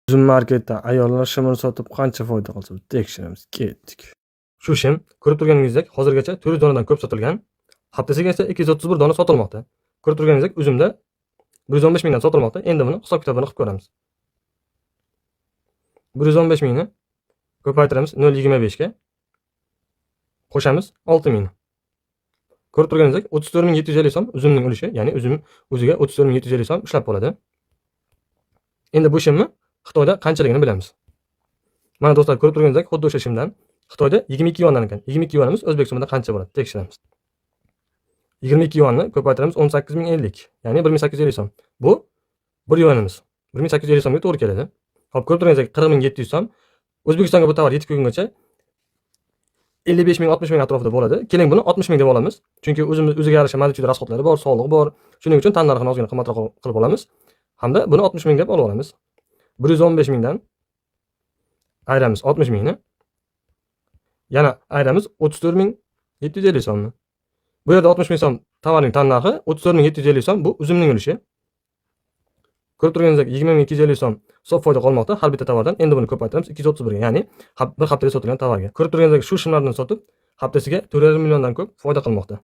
Uzum marketda ayollar shimini sotib qancha foyda qilsa tekshiramiz. Ketdik. Shu shim ko'rib turganingizdek hozirgacha 400 donadan ko'p sotilgan. Haftasiga esa 231 dona sotilmoqda. Ko'rib turganingizdek uzumda 115 mingdan sotilmoqda. Endi buni hisob kitobini qilib ko'ramiz. 115 mingni ko'paytiramiz 0,25 ga. Qo'shamiz 6 mingni. Ko'rib turganingizdek 34750 so'm uzumning ulushi, ya'ni uzum o'ziga 34750 so'm ishlab qoladi. Endi bu shimni Xitoyda qanchaligini bilamiz. Mana do'stlar, ko'rib turganingizdek, xuddi o'sha shimdan Xitoyda 22 yuandan ekan. 22 yuanimiz O'zbekistonda qancha bo'ladi? Tekshiramiz. 22 yuanni ko'paytiramiz 18050, ya'ni 1850 so'm. Bu 1 yuanimiz. 1850 so'mga to'g'ri keladi. Hop, ko'rib turganingizdek 40700 so'm. O'zbekistonga bu tovar yetib kelguncha 55 ming, 60 ming atrofida bo'ladi. Keling buni 60 ming deb olamiz. Chunki o'ziga yarasha mavjud rasxodlari bor, soliq bor. Shuning uchun tan narxini ozgina qimmatroq qilib olamiz. Hamda buni 60 ming deb olib olamiz. 115 mingdan ayiramiz 60 mingni. Yana ayiramiz 34750 so'mni. Bu yerda 60 ming so'm tovarning tan narxi, 34750 so'm bu uzumning ulushi. Ko'rib turganingizdek 20250 so'm sof foyda qolmoqda har bitta tovardan. Endi buni ko'paytiramiz 231 ga, ya'ni bir haftada sotilgan tovarga. Ko'rib turganingizdek shu shimlardan sotib haftasiga 4,5 milliondan ko'p foyda qilmoqda.